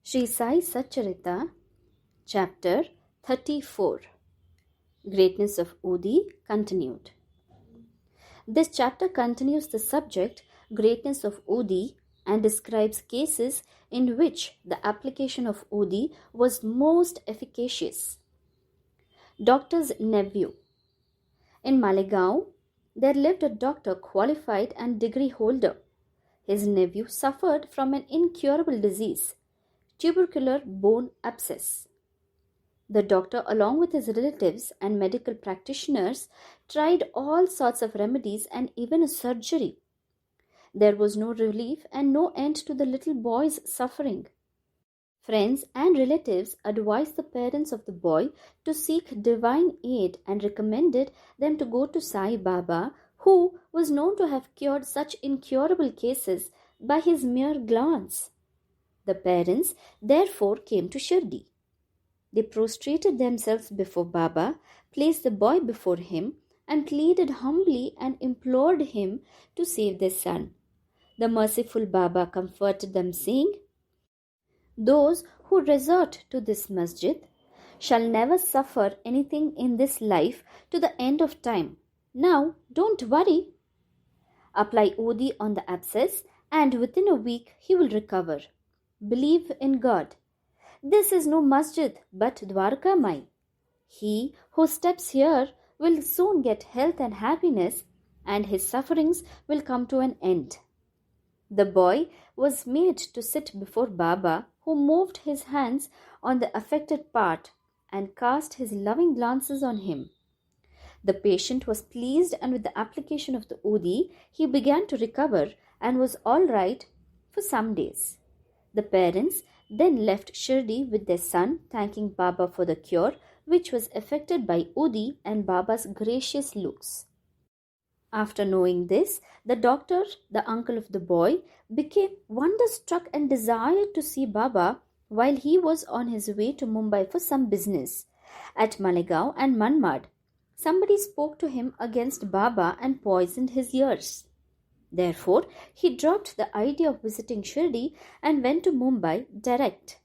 Sri Sai Satcharita, Chapter 34, Greatness of Udi continued. This chapter continues the subject Greatness of Udi and describes cases in which the application of Udi was most efficacious. Doctor's nephew. In Malegaon, there lived a doctor qualified and degree holder. His nephew suffered from an incurable disease, tubercular bone abscess. The doctor, along with his relatives and medical practitioners, tried all sorts of remedies and even a surgery. There was no relief and no end to the little boy's suffering. Friends and relatives advised the parents of the boy to seek divine aid and recommended them to go to Sai Baba, who was known to have cured such incurable cases by his mere glance. The parents therefore came to Shirdi. They prostrated themselves before Baba, placed the boy before him, and pleaded humbly and implored him to save their son. The merciful Baba comforted them, saying, "Those who resort to this masjid shall never suffer anything in this life to the end of time. Now, don't worry. Apply Odi on the abscess, and within a week he will recover. Believe in God. This is no masjid but Dwarka Mai. He who steps here will soon get health and happiness, and his sufferings will come to an end." The boy was made to sit before Baba, who moved his hands on the affected part and cast his loving glances on him. The patient was pleased, and with the application of the Udi, he began to recover and was all right for some days. The parents then left Shirdi with their son, thanking Baba for the cure, which was effected by Udi and Baba's gracious looks. After knowing this, the doctor, the uncle of the boy, became wonderstruck and desired to see Baba while he was on his way to Mumbai for some business. At Malegaon and Manmad, somebody spoke to him against Baba and poisoned his ears. Therefore, he dropped the idea of visiting Shirdi and went to Mumbai direct.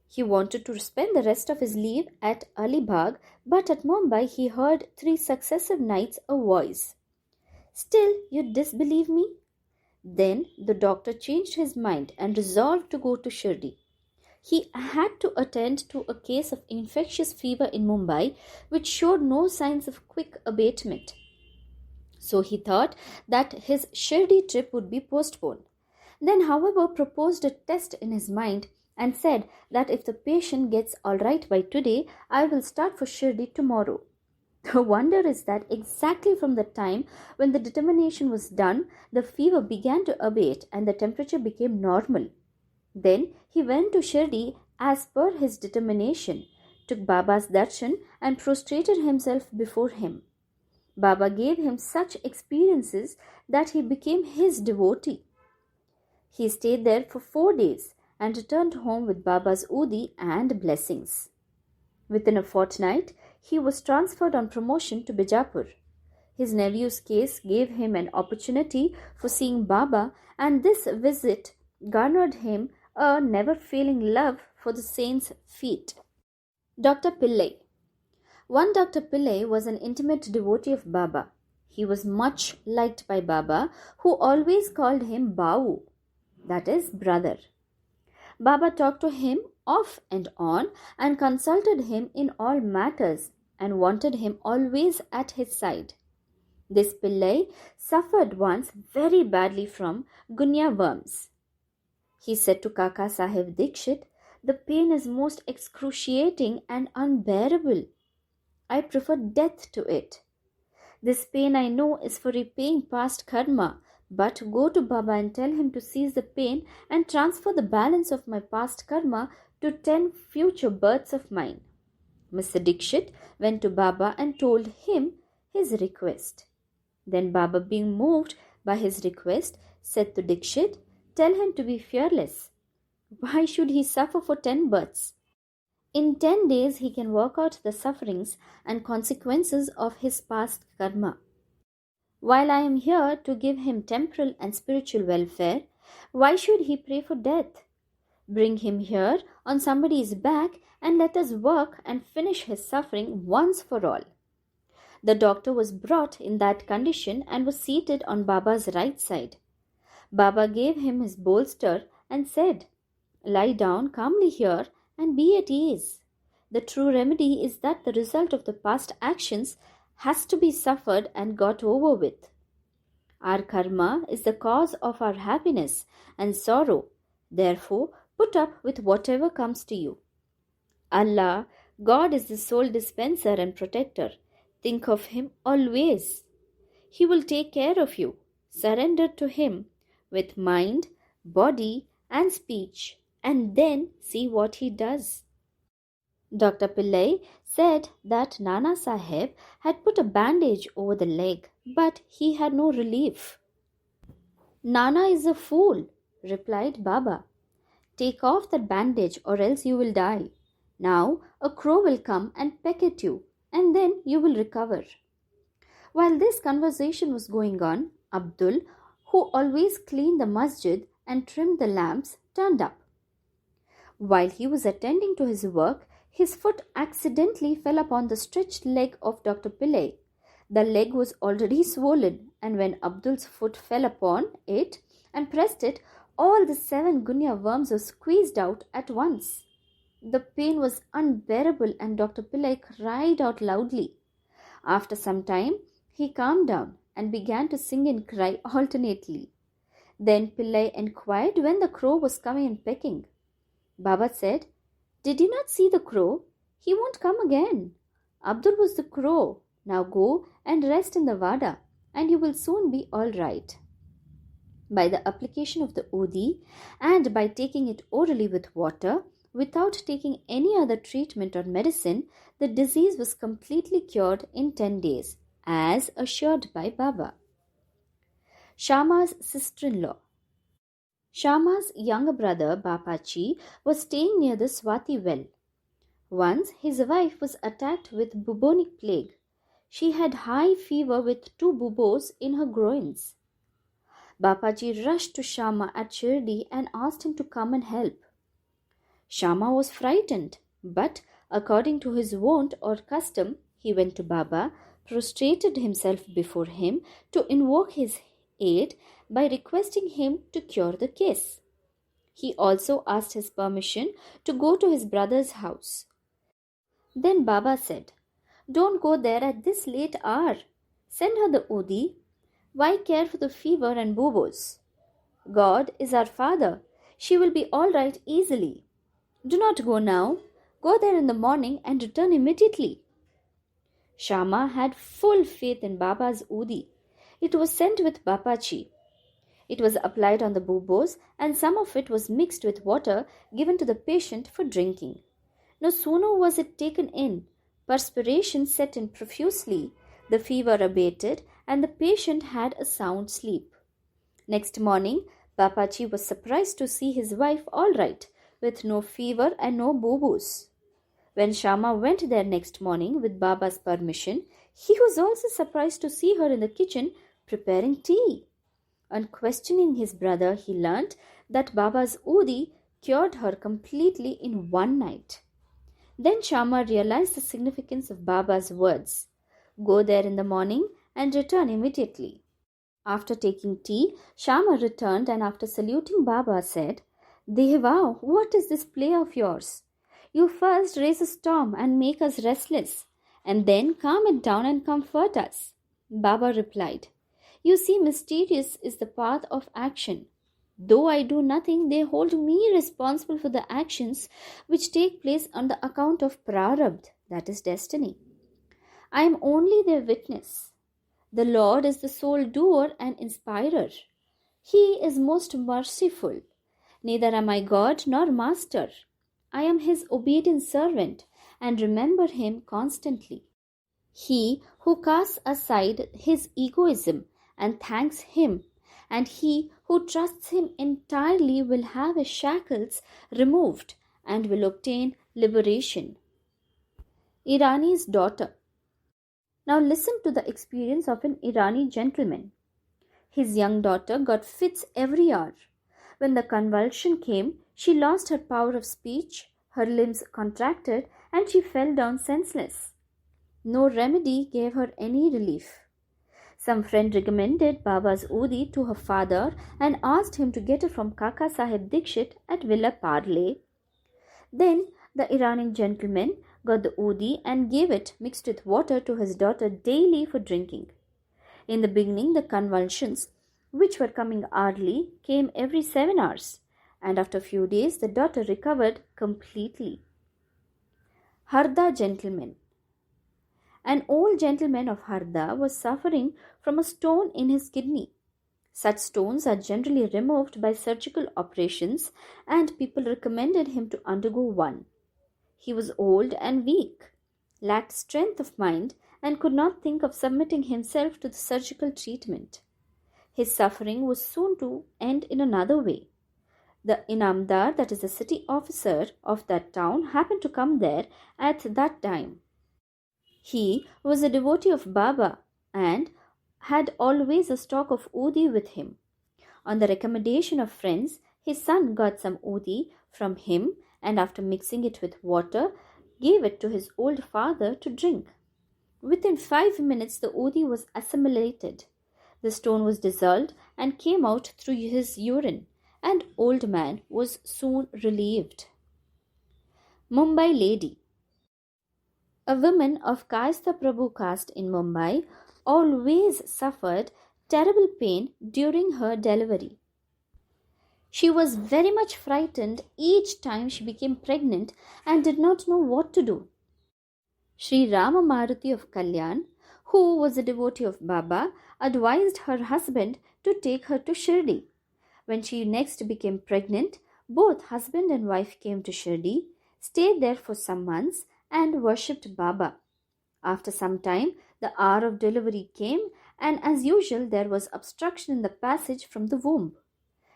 He wanted to spend the rest of his leave at Alibag, but at Mumbai he heard 3 successive nights a voice. "Still, you disbelieve me?" Then the doctor changed his mind and resolved to go to Shirdi. He had to attend to a case of infectious fever in Mumbai, which showed no signs of quick abatement. So he thought that his Shirdi trip would be postponed. Then, however, proposed a test in his mind and said that if the patient gets all right by today, I will start for Shirdi tomorrow. The wonder is that exactly from the time when the determination was done, the fever began to abate and the temperature became normal. Then he went to Shirdi as per his determination, took Baba's darshan and prostrated himself before him. Baba gave him such experiences that he became his devotee. He stayed there for 4 days and returned home with Baba's Udi and blessings. Within a fortnight, he was transferred on promotion to Bijapur. His nephew's case gave him an opportunity for seeing Baba, and this visit garnered him a never-failing love for the saint's feet. Dr. Pilley. One Dr. Pilley was an intimate devotee of Baba. He was much liked by Baba, who always called him Bau, that is, brother. Baba talked to him off and on and consulted him in all matters and wanted him always at his side. This Pilley suffered once very badly from gunya worms. He said to Kaka Sahib Dikshit, "The pain is most excruciating and unbearable. I prefer death to it. This pain I know is for repaying past karma, but go to Baba and tell him to cease the pain and transfer the balance of my past karma to 10 future births of mine." Mr. Dikshit went to Baba and told him his request. Then Baba, being moved by his request, said to Dikshit, "Tell him to be fearless. Why should he suffer for 10 births? In 10 days he can work out the sufferings and consequences of his past karma. While I am here to give him temporal and spiritual welfare, why should he pray for death? Bring him here on somebody's back and let us work and finish his suffering once for all. The doctor was brought in that condition and was seated on Baba's right side. Baba gave him his bolster and said, "Lie down calmly here and be at ease. The true remedy is that the result of the past actions has to be suffered and got over with. Our karma is the cause of our happiness and sorrow. Therefore, put up with whatever comes to you. Allah, God is the sole dispenser and protector. Think of Him always. He will take care of you. Surrender to Him with mind, body, and speech, and then see what He does." Dr. Pilley said that Nana Sahib had put a bandage over the leg, but he had no relief. "Nana is a fool," replied Baba. "Take off that bandage or else you will die. Now a crow will come and peck at you, and then you will recover." While this conversation was going on, Abdul, who always cleaned the masjid and trimmed the lamps, turned up. While he was attending to his work, his foot accidentally fell upon the stretched leg of Dr. Pilley. The leg was already swollen, and when Abdul's foot fell upon it and pressed it, all the 7 gunya worms were squeezed out at once. The pain was unbearable, and Dr. Pilley cried out loudly. After some time, he calmed down and began to sing and cry alternately. Then Pilley inquired when the crow was coming and pecking. Baba said, "Did you not see the crow? He won't come again. Abdul was the crow. Now go and rest in the vada, and you will soon be all right." By the application of the udi and by taking it orally with water, without taking any other treatment or medicine, the disease was completely cured in 10 days, as assured by Baba. Shama's sister-in-law. Shama's younger brother, Bapachi, was staying near the Swati well. Once his wife was attacked with bubonic plague. She had high fever with 2 buboes in her groins. Bapaji rushed to Shama at Shirdi and asked him to come and help. Shama was frightened, but according to his wont or custom, he went to Baba, prostrated himself before him to invoke his aid by requesting him to cure the case. He also asked his permission to go to his brother's house. Then Baba said, "Don't go there at this late hour. Send her the udi. Why care for the fever and bubos? God is our Father. She will be all right easily. Do not go now. Go there in the morning and return immediately." Shama had full faith in Baba's udi. It was sent with Bapachi. It was applied on the bubos, and some of it was mixed with water given to the patient for drinking. No sooner was it taken in, perspiration set in profusely, the fever abated, and the patient had a sound sleep. Next morning, Bapachi was surprised to see his wife all right, with no fever and no boo-boos. When Shama went there next morning with Baba's permission, he was also surprised to see her in the kitchen preparing tea. On questioning his brother, he learnt that Baba's udi cured her completely in one night. Then Shama realized the significance of Baba's words, "Go there in the morning and return immediately." After taking tea, Shama returned and after saluting Baba said, "Deva, what is this play of yours? You first raise a storm and make us restless, and then calm it down and comfort us." Baba replied, "You see, mysterious is the path of action. Though I do nothing, they hold me responsible for the actions which take place on the account of prarabdha, that is destiny. I am only their witness. The Lord is the sole doer and inspirer. He is most merciful. Neither am I God nor master. I am His obedient servant and remember Him constantly. He who casts aside his egoism and thanks Him, and he who trusts Him entirely will have his shackles removed and will obtain liberation." Irani's daughter. Now listen to the experience of an Irani gentleman. His young daughter got fits every hour. When the convulsion came, She lost her power of speech, her limbs contracted, and she fell down senseless. No remedy gave her any relief. Some friend recommended Baba's Udi to her father and asked him to get it from Kaka Sahib Dikshit at Villa Parle. Then the Irani gentleman got the Udi and gave it mixed with water to his daughter daily for drinking. In the beginning, the convulsions, which were coming hourly, came every 7 hours, and after a few days the daughter recovered completely. Harda gentleman. An old gentleman of Harda was suffering from a stone in his kidney. Such stones are generally removed by surgical operations, and people recommended him to undergo one. He was old and weak, lacked strength of mind, and could not think of submitting himself to the surgical treatment. His suffering was soon to end in another way. The Inamdar, that is the city officer of that town, happened to come there at that time. He was a devotee of Baba and had always a stock of Udi with him. On the recommendation of friends, his son got some Udi from him and after mixing it with water, gave it to his old father to drink. Within 5 minutes, the Udi was assimilated. The stone was dissolved and came out through his urine, and old man was soon relieved. Mumbai lady. A woman of Kayastha Prabhu caste in Mumbai always suffered terrible pain during her delivery. She was very much frightened each time she became pregnant and did not know what to do. Sri Rama Maruti of Kalyan, who was a devotee of Baba, advised her husband to take her to Shirdi. When she next became pregnant, both husband and wife came to Shirdi, stayed there for some months, and worshipped Baba. After some time, the hour of delivery came, and as usual, there was obstruction in the passage from the womb.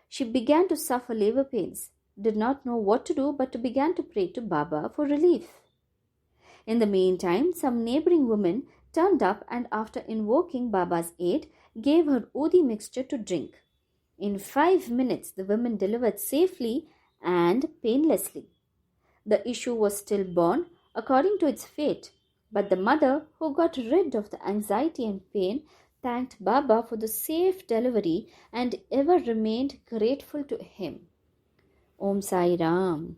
She began to suffer labor pains, did not know what to do but to began to pray to Baba for relief. In the meantime, some neighboring women turned up and after invoking Baba's aid, gave her Udi mixture to drink. In 5 minutes, the women delivered safely and painlessly. The issue was stillborn according to its fate, but the mother, who got rid of the anxiety and pain, thanked Baba for the safe delivery and ever remained grateful to him. Om Sai Ram.